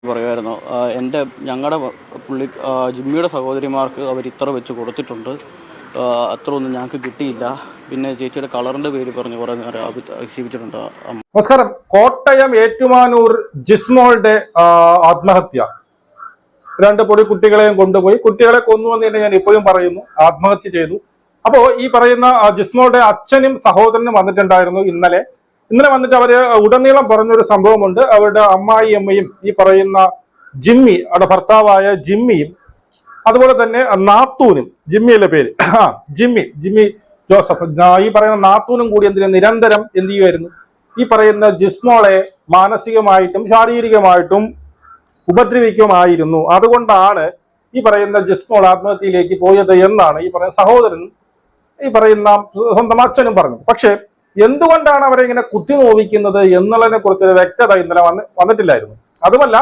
പറയുമായിരുന്നു ഞങ്ങളുടെ ജിമ്മിയുടെ സഹോദരിമാർക്ക് അവർ ഇത്ര വെച്ച് കൊടുത്തിട്ടുണ്ട്, അത്ര ഒന്നും ഞങ്ങൾക്ക് കിട്ടിയില്ല. പിന്നെ ചേച്ചിയുടെ കളറിന്റെ പേര് പറഞ്ഞ് കുറേ നേരം ആക്ഷേപിച്ചിട്ടുണ്ട്. നമസ്കാരം. കോട്ടയം ഏറ്റുമാനൂർ ജിസ്മോളുടെ ആത്മഹത്യ. 2 പൊടിക്കുട്ടികളെയും കൊണ്ടുപോയി കുട്ടികളെ കൊന്നുവെന്ന് തന്നെ ഞാൻ ഇപ്പോഴും പറയുന്നു. ആത്മഹത്യ ചെയ്തു. അപ്പോ ഈ പറയുന്ന ജിസ്മോളുടെ അച്ഛനും സഹോദരനും വന്നിട്ടുണ്ടായിരുന്നു ഇന്നലെ വന്നിട്ട് അവര് ഉടനീളം പറഞ്ഞൊരു സംഭവമുണ്ട്. അവരുടെ അമ്മായിയമ്മയും ഈ പറയുന്ന ജിമ്മി, അവരുടെ ഭർത്താവായ ജിമ്മിയും അതുപോലെ തന്നെ നാത്തൂനും, ജിമ്മിയുടെ പേര് ജിമ്മി ജോസഫ്, ഈ പറയുന്ന നാത്തൂനും കൂടി നിരന്തരം എന്ത് ചെയ്യുമായിരുന്നു, ഈ പറയുന്ന ജിസ്മോളെ മാനസികമായിട്ടും ശാരീരികമായിട്ടും ഉപദ്രവിക്കുമായിരുന്നു. അതുകൊണ്ടാണ് ഈ പറയുന്ന ജിസ്മോൾ ആത്മഹത്യയിലേക്ക് പോയത് എന്നാണ് ഈ പറയുന്ന സഹോദരനും ഈ പറയുന്ന സ്വന്തം അച്ഛനും പറഞ്ഞത്. പക്ഷെ എന്തുകൊണ്ടാണ് അവരെ ഇങ്ങനെ കുത്തിനോവിക്കുന്നത് എന്നുള്ളതിനെ കുറിച്ചൊരു വ്യക്തത ഇന്നലെ വന്നിട്ടില്ലായിരുന്നു. അതുമല്ല,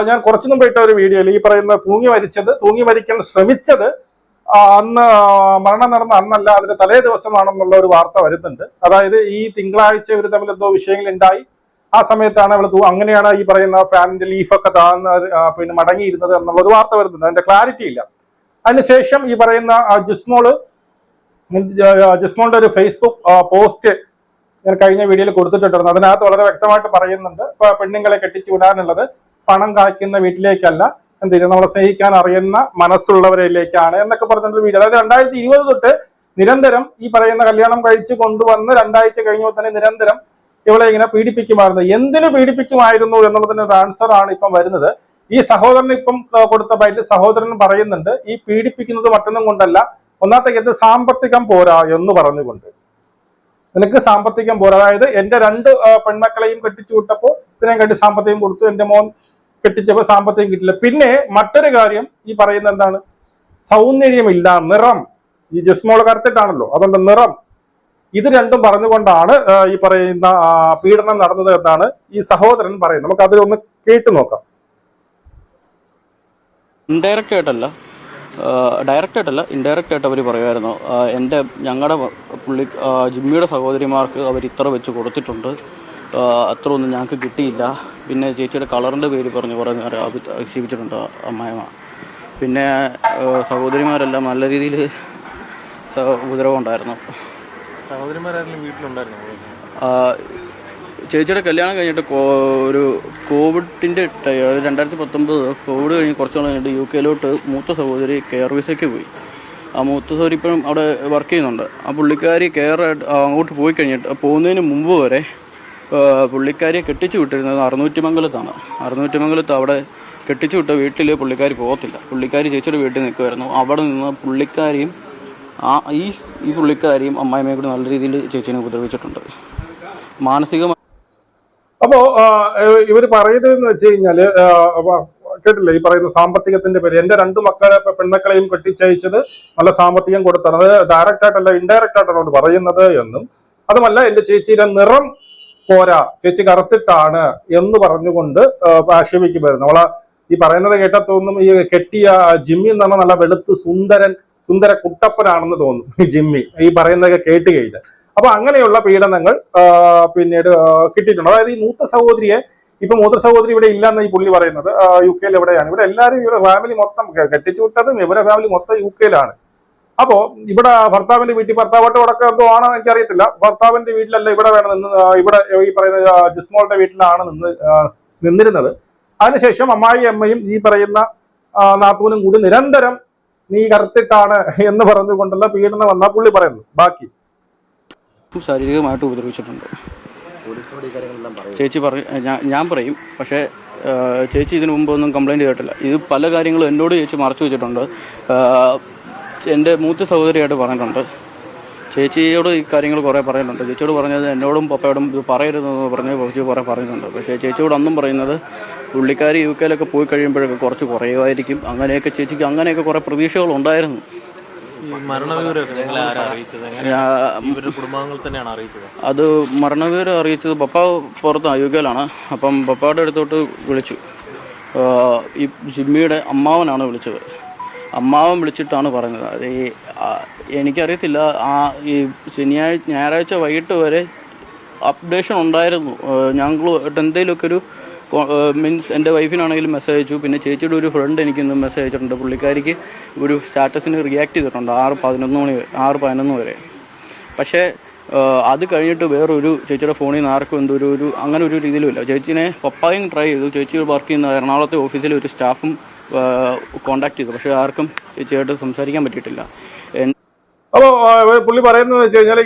ഞാൻ കുറച്ചു മുമ്പ് ഇട്ട ഒരു വീഡിയോയിൽ ഈ പറയുന്ന തൂങ്ങി മരിക്കാൻ ശ്രമിച്ചത് അന്ന് മരണം നടന്ന അന്നല്ല, അതിന്റെ തലേ ദിവസമാണെന്നുള്ള ഒരു വാർത്ത വരുന്നുണ്ട്. അതായത് ഈ തിങ്കളാഴ്ച ഇവർ തമ്മിൽ എന്തോ വിഷയങ്ങൾ ഉണ്ടായി. ആ സമയത്താണ് അവൾ അങ്ങനെയാണ് ഈ പറയുന്ന ഫാനിന്റെ ലീഫൊക്കെ പിന്നെ മടങ്ങിയിരുന്നത് എന്നുള്ള ഒരു വാർത്ത വരുന്നുണ്ട്. അതിന്റെ ക്ലാരിറ്റി ഇല്ല. അതിനുശേഷം ഈ പറയുന്ന ജിസ്മോളുടെ ഒരു ഫേസ്ബുക്ക് പോസ്റ്റ് ഞാൻ കഴിഞ്ഞ വീഡിയോയിൽ കൊടുത്തിട്ടുണ്ടായിരുന്നു. അതിനകത്ത് വളരെ വ്യക്തമായിട്ട് പറയുന്നുണ്ട്, പെണ്ണുങ്ങളെ കെട്ടിച്ചു വിടാനുള്ളത് പണം കായ്ക്കുന്ന വീട്ടിലേക്കല്ല, നമ്മളെ സ്നേഹിക്കാൻ അറിയുന്ന മനസ്സുള്ളവരിലേക്കാണ് എന്നൊക്കെ പറഞ്ഞിട്ടുള്ള വീഡിയോ. അതായത് 2020 തൊട്ട് നിരന്തരം ഈ പറയുന്ന കല്യാണം കഴിച്ചു കൊണ്ടുവന്ന് 2 ആഴ്ച കഴിഞ്ഞപ്പോൾ തന്നെ നിരന്തരം ഇവളെ ഇങ്ങനെ പീഡിപ്പിക്കുമായിരുന്നു. എന്തിനു പീഡിപ്പിക്കുമായിരുന്നു എന്നുള്ളതിന് ഒരു ആൻസർ ആണ് ഇപ്പം വരുന്നത്. ഈ സഹോദരൻ ഇപ്പം കൊടുത്ത ബൈറ്റിൽ സഹോദരൻ പറയുന്നുണ്ട്, ഈ പീഡിപ്പിക്കുന്നത് മറ്റൊന്നും കൊണ്ടല്ല, ഒന്നാമത്തേക്ക് സാമ്പത്തികം പോരാ എന്ന് പറഞ്ഞുകൊണ്ട്. നിനക്ക് സാമ്പത്തികം പോരാ, അതായത് എന്റെ 2 പെൺമക്കളെയും കെട്ടിച്ചു വിട്ടപ്പോൾ ഇതിനെയും കണ്ടി സാമ്പത്തികം കൊടുത്തു, എന്റെ മോൻ കെട്ടിച്ചപ്പോൾ സാമ്പത്തികം കിട്ടില്ല. പിന്നെ മറ്റൊരു കാര്യം ഈ പറയുന്ന എന്താണ്, സൗന്ദര്യമില്ല, നിറം. ഈ ജിസ്മോൾ കറുത്തിട്ടാണല്ലോ, അതുകൊണ്ട് നിറം. ഇത് രണ്ടും പറഞ്ഞുകൊണ്ടാണ് ഈ പറയുന്ന പീഡനം നടന്നത് എന്നാണ് ഈ സഹോദരൻ പറയുന്നത്. നമുക്ക് അതിലൊന്ന് കേട്ടു നോക്കാം. ഡയറക്റ്റ് ആയിട്ടല്ല ഇൻഡയറക്റ്റ് ആയിട്ട് അവർ പറയുമായിരുന്നു, ഞങ്ങളുടെ ജിമ്മിയുടെ സഹോദരിമാർക്ക് അവർ ഇത്ര വെച്ച് കൊടുത്തിട്ടുണ്ട്, അത്ര ഒന്നും ഞങ്ങൾക്ക് കിട്ടിയില്ല. പിന്നെ ചേച്ചിയുടെ കളറിന്റെ പേര് പറഞ്ഞ് കുറേ നേരം ആക്ഷേപിച്ചിട്ടുണ്ട് അമ്മായിമ്മ. പിന്നെ സഹോദരിമാരെല്ലാം നല്ല രീതിയിൽ ഉപദ്രവം ഉണ്ടായിരുന്നു. സഹോദരിമാരെല്ലാം വീട്ടിലുണ്ടായിരുന്നു. ചേച്ചിയുടെ കല്യാണം കഴിഞ്ഞിട്ട് ഒരു കോവിഡിൻ്റെ 2019 കോവിഡ് കഴിഞ്ഞ് കുറച്ച് കഴിഞ്ഞിട്ട് UK മൂത്ത സഹോദരി കെയർ വിസയ്ക്ക് പോയി. ആ മൂത്ത സഹോദരി ഇപ്പോഴും അവിടെ വർക്ക് ചെയ്യുന്നുണ്ട്. ആ പുള്ളിക്കാരി അങ്ങോട്ട് പോയി കഴിഞ്ഞിട്ട് പോകുന്നതിന് മുമ്പ് വരെ പുള്ളിക്കാരിയെ കെട്ടിച്ചു വിട്ടിരുന്നത് അറുന്നൂറ്റിമംഗലത്താണ്. അറുന്നൂറ്റിമംഗലത്ത് അവിടെ കെട്ടിച്ചു വിട്ട വീട്ടിൽ പുള്ളിക്കാരി പോകത്തില്ല. പുള്ളിക്കാരി ചേച്ചിയുടെ വീട്ടിൽ നിൽക്കുമായിരുന്നു. അവിടെ നിന്ന് പുള്ളിക്കാരിയും ഈ പുള്ളിക്കാരിയും അമ്മായിമ്മയെ കൂടി നല്ല രീതിയിൽ ചേച്ചീനെ ഉപദ്രവിച്ചിട്ടുണ്ട് മാനസികമായി. അപ്പോ ഇവര് പറയുന്നതെന്ന് വെച്ച് കഴിഞ്ഞാല്, കേട്ടില്ലേ, ഈ പറയുന്ന സാമ്പത്തികത്തിന്റെ പേര്, എന്റെ 2 പെൺമക്കളെയും കെട്ടിച്ചയച്ചത് നല്ല സാമ്പത്തികം കൊടുത്താണ്. അത് ഡയറക്റ്റ് ആയിട്ടല്ല ഇൻഡയറക്റ്റ് ആയിട്ടാണ് പറയുന്നത് എന്നും, അതുമല്ല എന്റെ ചേച്ചിയുടെ നിറം പോരാ, ചേച്ചി കറുത്തിട്ടാണ് എന്ന് പറഞ്ഞുകൊണ്ട് ആക്ഷേപിക്കുമായിരുന്നു. നമ്മളെ ഈ പറയുന്നത് കേട്ടാൽ തോന്നും ഈ കെട്ടിയ ജിമ്മി എന്ന് പറഞ്ഞാൽ നല്ല വെളുത്ത് സുന്ദര കുട്ടപ്പനാണെന്ന് തോന്നും ഈ ജിമ്മി, ഈ പറയുന്നതൊക്കെ കേട്ട് കഴിഞ്ഞ്. അപ്പൊ അങ്ങനെയുള്ള പീഡനങ്ങൾ പിന്നീട് കിട്ടിയിട്ടുണ്ട്. അതായത് ഈ മൂത്ത സഹോദരി ഇവിടെ ഇല്ലെന്ന് ഈ പുള്ളി പറയുന്നത് UK എവിടെയാണ്. ഇവിടെ എല്ലാവരും ഇവരുടെ ഫാമിലി മൊത്തം കെട്ടിച്ചു വിട്ടതും ഇവരുടെ ഫാമിലി മൊത്തം UK അപ്പോ ഇവിടെ ഭർത്താവിന്റെ വീട്ടിൽ, ഭർത്താവായിട്ട് ഉടക്കം എന്തോ ആണെന്ന് എനിക്കറിയത്തില്ല, ഭർത്താവിന്റെ വീട്ടിലല്ല ഇവിടെ ഇവിടെ ഈ പറയുന്ന ജിസ്മോളുടെ വീട്ടിലാണ് നിന്നിരുന്നത്. അതിനുശേഷം അമ്മായിയമ്മയും ഈ പറയുന്ന നാത്തൂനും കൂടി നിരന്തരം നീ കറുത്തിട്ടാണ് എന്ന് പറഞ്ഞുകൊണ്ടുള്ള പീഡനം എന്നാ പുള്ളി പറയുന്നു. ബാക്കി ശാരീരികമായിട്ട് ഉപദ്രവിച്ചിട്ടുണ്ട്. ചേച്ചി ഞാൻ പറയും, പക്ഷേ ചേച്ചി ഇതിനു മുമ്പ് ഒന്നും കംപ്ലൈൻറ്റ് ചെയ്തിട്ടില്ല. ഇത് പല കാര്യങ്ങളും എന്നോട് ചേച്ചി മറച്ചു വെച്ചിട്ടുണ്ട്. എൻ്റെ മൂത്ത സഹോദരിയായിട്ട് പറഞ്ഞിട്ടുണ്ട്. ചേച്ചിയോട് ഈ കാര്യങ്ങൾ കുറേ പറയുന്നുണ്ട്. ചേച്ചിയോട് പറഞ്ഞത് എന്നോടും പപ്പയോടും ഇത് പറയരുതെന്ന് പറഞ്ഞ് കുറച്ച് കുറേ പറയുന്നുണ്ട്. പക്ഷേ ചേച്ചിയോട് അന്നും പറയുന്നത് പുള്ളിക്കാരി UK പോയി കഴിയുമ്പോഴൊക്കെ കുറച്ച് കുറയുമായിരിക്കും, അങ്ങനെയൊക്കെ ചേച്ചിക്ക് അങ്ങനെയൊക്കെ കുറേ പ്രതീക്ഷകളുണ്ടായിരുന്നു. അത് മരണവിവരം അറിയിച്ചത് പപ്പ പുറത്താണ്, UK. അപ്പം പപ്പയുടെ അടുത്തോട്ട് വിളിച്ചു. ഈ ജിമ്മിയുടെ അമ്മാവനാണ് വിളിച്ചത്. അമ്മാവൻ വിളിച്ചിട്ടാണ് പറയുന്നത്. അത് എനിക്കറിയത്തില്ല, ഈ ഞായറാഴ്ച വൈകിട്ട് വരെ അപ്ഡേഷൻ ഉണ്ടായിരുന്നു. ഞങ്ങൾ എന്തെങ്കിലുമൊക്കെ ഒരു മീൻസ് എൻ്റെ വൈഫിനാണെങ്കിലും മെസ്സേജ് അയച്ചു. പിന്നെ ചേച്ചിയുടെ ഒരു ഫ്രണ്ട് എനിക്കൊന്ന് മെസ്സേജ് അയച്ചിട്ടുണ്ട്. പുള്ളിക്കാരിക്ക് ഒരു സ്റ്റാറ്റസിന് റിയാക്ട് ചെയ്തിട്ടുണ്ട് 6:11 വരെ. പക്ഷേ അത് കഴിഞ്ഞിട്ട് വേറൊരു ചേച്ചിയുടെ ഫോണിൽ നിന്ന് ആർക്കും ഒരു അങ്ങനെ ഒരു രീതിയിലുമില്ല. ചേച്ചീനെ പപ്പായും ട്രൈ ചെയ്തു. ചേച്ചി വർക്ക് ചെയ്യുന്ന എറണാകുളത്തെ ഓഫീസിലെ ഒരു സ്റ്റാഫും കോൺടാക്ട് ചെയ്തു. പക്ഷേ ആർക്കും ചേച്ചിയായിട്ട് സംസാരിക്കാൻ പറ്റിയിട്ടില്ല. അപ്പോൾ പുള്ളി പറയുന്നത് വെച്ച് കഴിഞ്ഞാൽ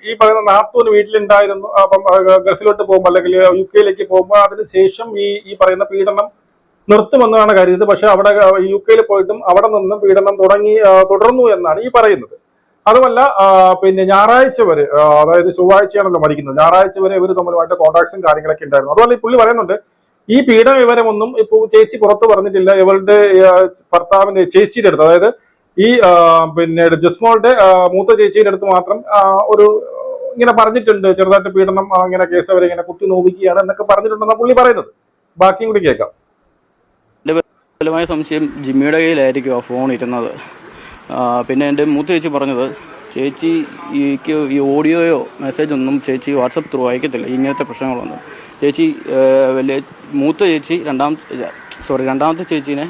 ഈ പറയുന്ന നാത്തൂന് വീട്ടിലുണ്ടായിരുന്നു. അപ്പം ഗൾഫിലോട്ട് പോകുമ്പോൾ അല്ലെങ്കിൽ UK പോകുമ്പോൾ അതിനുശേഷം ഈ പറയുന്ന പീഡനം നിർത്തുമെന്നാണ് കരുതിയത്. പക്ഷെ അവിടെ UK പോയിട്ടും അവിടെ നിന്നും പീഡനം തുടർന്നു എന്നാണ് ഈ പറയുന്നത്. അതുമല്ല പിന്നെ ഞായറാഴ്ച വരെ, അതായത് ചൊവ്വാഴ്ചയാണല്ലോ മരിക്കുന്നത്, ഞായറാഴ്ച വരെ ഇവർ തമ്മിലുമായിട്ട് കോൺടാക്ട്സും കാര്യങ്ങളൊക്കെ ഉണ്ടായിരുന്നു. അതുപോലെ ഈ പുള്ളി പറയുന്നുണ്ട് ഈ പീഡന വിവരമൊന്നും ഇപ്പോൾ ചേച്ചി പുറത്ത് പറഞ്ഞിട്ടില്ല. ഇവളുടെ ഭർത്താവിന്റെ ചേച്ചിയുടെ അടുത്ത്, അതായത് ഈ പിന്നെ ജിസ്മോളുടെ മൂത്ത ചേച്ചിയുടെ അടുത്ത് മാത്രം ഒരു ഇങ്ങനെ പറഞ്ഞിട്ടുണ്ട്, ചെറുതായിട്ട് പീഡനം ഇങ്ങനെ കേസ് അവരെ ഇങ്ങനെ കുത്തി നോവിക്കുകയാണ് എന്നൊക്കെ പറഞ്ഞിട്ടുണ്ടെന്നാണ് പുള്ളി പറയുന്നത്. ബാക്കിയും കൂടി കേൾക്കാം. എൻ്റെ ബലമായ സംശയം ജിമ്മിയുടെ കയ്യിലായിരിക്കും ആ ഫോൺ ഇരുന്നത്. പിന്നെ എൻ്റെ മൂത്ത ചേച്ചി പറഞ്ഞത് ചേച്ചിക്ക് ഈ ഓഡിയോയോ മെസ്സേജൊന്നും ചേച്ചി വാട്സപ്പ് ത്രൂ അയക്കത്തില്ല, ഇങ്ങനത്തെ പ്രശ്നങ്ങളൊന്നും. ചേച്ചി മൂത്ത ചേച്ചി രണ്ടാമത്തെ ചേച്ചീനെ,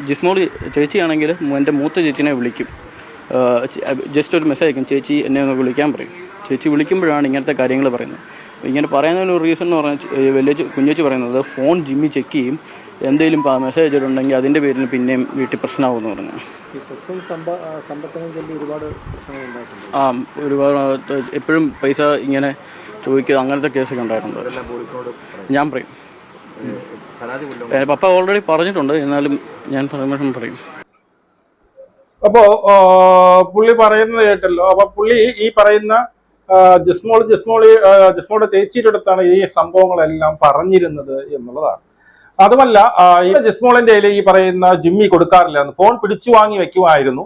ജിസ്മോൾ ചേച്ചിയാണെങ്കിൽ എൻ്റെ മൂത്ത ചേച്ചീനെ വിളിക്കും, ജസ്റ്റ് ഒരു മെസ്സേജ് അയക്കും, ചേച്ചി എന്നെ ഒന്ന് വിളിക്കാൻ പറയും. ചേച്ചി വിളിക്കുമ്പോഴാണ് ഇങ്ങനത്തെ കാര്യങ്ങൾ പറയുന്നത്. ഇങ്ങനെ പറയുന്നതിനൊരു റീസൺ എന്ന് പറഞ്ഞാൽ കുഞ്ഞേച്ചി പറയുന്നത് ഫോൺ ജിമ്മി ചെക്ക് ചെയ്യും, എന്തെങ്കിലും മെസ്സേജ് ചെയ്തിട്ടുണ്ടെങ്കിൽ അതിൻ്റെ പേരിൽ പിന്നെയും വീട്ടിൽ പ്രശ്നമാകുമെന്ന് പറഞ്ഞു. ഒരുപാട് എപ്പോഴും പൈസ ഇങ്ങനെ ചോദിക്കുക, അങ്ങനത്തെ കേസൊക്കെ ഉണ്ടായിട്ടുണ്ട്. ഞാൻ പറയും, പപ്പ ഓൾറെഡി പറഞ്ഞിട്ടുണ്ട്, എന്നാലും ഞാൻ പറയും. അപ്പോ പുള്ളി പറയുന്നത് കേട്ടല്ലോ. അപ്പൊ പുള്ളി ഈ പറയുന്ന ജിസ്മോളുടെ ചേച്ചിയുടെ അടുത്താണ് ഈ സംഭവങ്ങളെല്ലാം പറഞ്ഞിരുന്നത് എന്നുള്ളതാണ്. അതുമല്ല ഈ ജിസ്മോളിന്റെ കയ്യിൽ ഈ പറയുന്ന ജിമ്മി കൊടുക്കാറില്ല, ഫോൺ പിടിച്ചു വാങ്ങി വെക്കുമായിരുന്നു.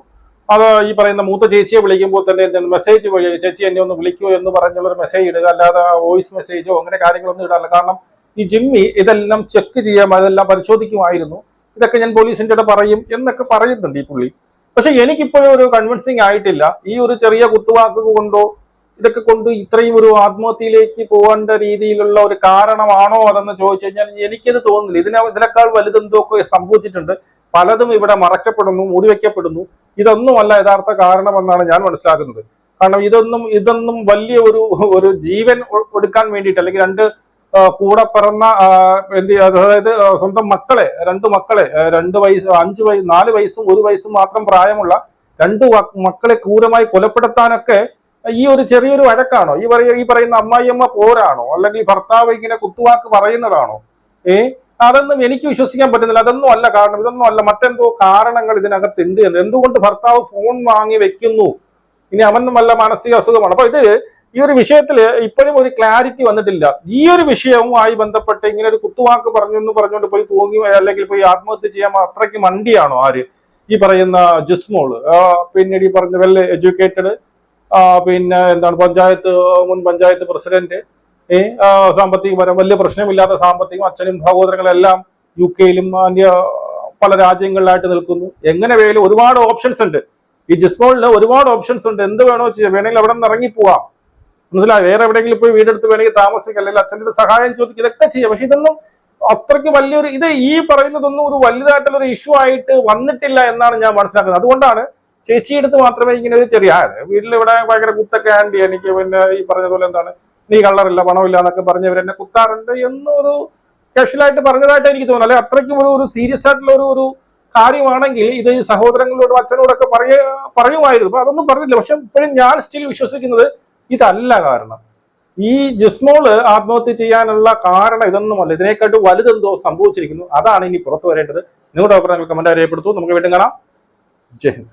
അത് ഈ പറയുന്ന മൂത്ത ചേച്ചിയെ വിളിക്കുമ്പോൾ തന്നെ മെസ്സേജ് വഴി ചേച്ചി എന്നെ ഒന്ന് വിളിക്കൂ എന്ന് പറഞ്ഞുള്ളൊരു മെസ്സേജ് ഇടുക, അല്ലാതെ വോയിസ് മെസ്സേജോ അങ്ങനെ കാര്യങ്ങളൊന്നും ഇടാറില്ല. കാരണം ഈ ജിമ്മി ഇതെല്ലാം ചെക്ക് ചെയ്യാം, അതെല്ലാം പരിശോധിക്കുമായിരുന്നു. ഇതൊക്കെ ഞാൻ പോലീസിന്റെ അടുത്ത് പറയും എന്നൊക്കെ പറയുന്നുണ്ട് ഈ പുള്ളി. പക്ഷെ എനിക്കിപ്പോഴും ഒരു കൺവിൻസിങ് ആയിട്ടില്ല. ഈ ഒരു ചെറിയ കുത്തുവാക്ക് കൊണ്ടോ ഇതൊക്കെ കൊണ്ട് ഇത്രയും ഒരു ആത്മഹത്യയിലേക്ക് പോകേണ്ട രീതിയിലുള്ള ഒരു കാരണമാണോ അതെന്ന് ചോദിച്ചു കഴിഞ്ഞാൽ എനിക്കത് തോന്നുന്നില്ല. ഇതിനേക്കാൾ വലുതെന്തൊക്കെ സംഭവിച്ചിട്ടുണ്ട്. പലതും ഇവിടെ മറക്കപ്പെടുന്നു, മൂടിവെക്കപ്പെടുന്നു. ഇതൊന്നുമല്ല യഥാർത്ഥ കാരണമെന്നാണ് ഞാൻ മനസ്സിലാക്കുന്നത്. കാരണം ഇതൊന്നും വലിയ ഒരു ജീവൻ കൊടുക്കാൻ വേണ്ടിയിട്ട്, അല്ലെങ്കിൽ രണ്ട് കൂടെ പിറന്ന അതായത് സ്വന്തം മക്കളെ, 2 മക്കളെ, 2 വയസ്സ്, 5 വയസ്സ്, 4 വയസ്സും 1 വയസ്സും മാത്രം പ്രായമുള്ള 2 മക്കളെ ക്രൂരമായി കൊലപ്പെടുത്താനൊക്കെ ഈ ഒരു ചെറിയൊരു വഴക്കാണോ? ഈ പറയുന്ന അമ്മായിയമ്മ പോരാണോ? അല്ലെങ്കിൽ ഭർത്താവ് ഇങ്ങനെ കുത്തുവാക്ക് പറയുന്നതാണോ? അതൊന്നും എനിക്ക് വിശ്വസിക്കാൻ പറ്റുന്നില്ല. അതൊന്നും അല്ല കാരണം. ഇതൊന്നും അല്ല, മറ്റെന്തോ കാരണങ്ങൾ ഇതിനകത്തുണ്ട്. എന്തുകൊണ്ട് ഭർത്താവ് ഫോൺ വാങ്ങി വെക്കുന്നു? ഇനി അവനും വല്ല മാനസിക അസുഖമാണ്. അപ്പൊ ഈ ഒരു വിഷയത്തിൽ ഇപ്പോഴും ഒരു ക്ലാരിറ്റി വന്നിട്ടില്ല. ഈ ഒരു വിഷയവുമായി ബന്ധപ്പെട്ട് ഇങ്ങനെ ഒരു കുത്തുവാക്ക് പറഞ്ഞുകൊണ്ട് പോയി തൂങ്ങി അല്ലെങ്കിൽ പോയി ആത്മഹത്യ ചെയ്യാൻ അത്രയ്ക്ക് മണ്ടിയാണോ ഈ പറയുന്ന ജിസ്മോള്? പിന്നീട് ഈ പറഞ്ഞ വെൽ എഡ്യൂക്കേറ്റഡ്, പിന്നെ എന്താണ് മുൻ പഞ്ചായത്ത് പ്രസിഡന്റ്, സാമ്പത്തികപരം വലിയ പ്രശ്നമില്ലാത്ത സാമ്പത്തികം, അച്ഛനും സഹോദരങ്ങളെല്ലാം UK-യിലും പല രാജ്യങ്ങളിലായിട്ട് നിൽക്കുന്നു. എങ്ങനെ വേലും ഒരുപാട് ഓപ്ഷൻസ് ഉണ്ട്. ഈ ജിസ്മോളിന് ഒരുപാട് ഓപ്ഷൻസ് ഉണ്ട്. എന്ത് വേണോ ചെയ്യാം, വേണമെങ്കിൽ അവിടെ നിന്ന് ഇറങ്ങിപ്പോവാം, മനസ്സിലായി, വേറെ എവിടെയെങ്കിലും പോയി വീടെടുത്ത് വേണമെങ്കിൽ താമസിക്കുക, അല്ലെങ്കിൽ അച്ഛൻ്റെ സഹായം ചോദിക്കുക, ഇതൊക്കെ ചെയ്യാം. പക്ഷെ ഇതൊന്നും അത്രയ്ക്ക് വലിയൊരു ഈ പറയുന്നതൊന്നും ഒരു വലുതായിട്ടുള്ള ഒരു ഇഷ്യൂ ആയിട്ട് വന്നിട്ടില്ല എന്നാണ് ഞാൻ മനസ്സിലാക്കുന്നത്. അതുകൊണ്ടാണ് ചേച്ചിയെടുത്ത് മാത്രമേ ഇങ്ങനെ ഒരു ചെറിയ വീട്ടിലിവിടെ ഭയങ്കര കുത്തൊക്കെ ആൻറ്റി എനിക്ക് പിന്നെ ഈ പറഞ്ഞതുപോലെ എന്താണ് നീ കള്ളറില്ല പണമില്ല എന്നൊക്കെ പറഞ്ഞവരെന്നെ കുത്താറുണ്ട് എന്നൊരു കാഷ്വലായിട്ട് പറഞ്ഞതായിട്ട് എനിക്ക് തോന്നുന്നു. അല്ലെ അത്രയ്ക്കും ഒരു സീരിയസ് ആയിട്ടുള്ള ഒരു കാര്യമാണെങ്കിൽ ഇത് സഹോദരങ്ങളോടും അച്ഛനോടൊക്കെ പറയുമായിരുന്നു. അപ്പൊ അതൊന്നും പറഞ്ഞില്ല. പക്ഷെ ഇപ്പോഴും ഞാൻ സ്റ്റിൽ വിശ്വസിക്കുന്നത് ഇതല്ല കാരണം. ഈ ജിസ്മോള് ആത്മഹത്യ ചെയ്യാനുള്ള കാരണം ഇതൊന്നുമല്ല. ഇതിനെക്കാട്ട് വലുതെന്തോ സംഭവിച്ചിരിക്കുന്നു. അതാണ് ഇനി പുറത്തു വരേണ്ടത്. നിങ്ങളുടെ അഭിപ്രായങ്ങൾ കമന്റ് രേഖപ്പെടുത്തൂ. നമുക്ക് വീണ്ടും കാണാം. ജയ് ഹിന്ദ്.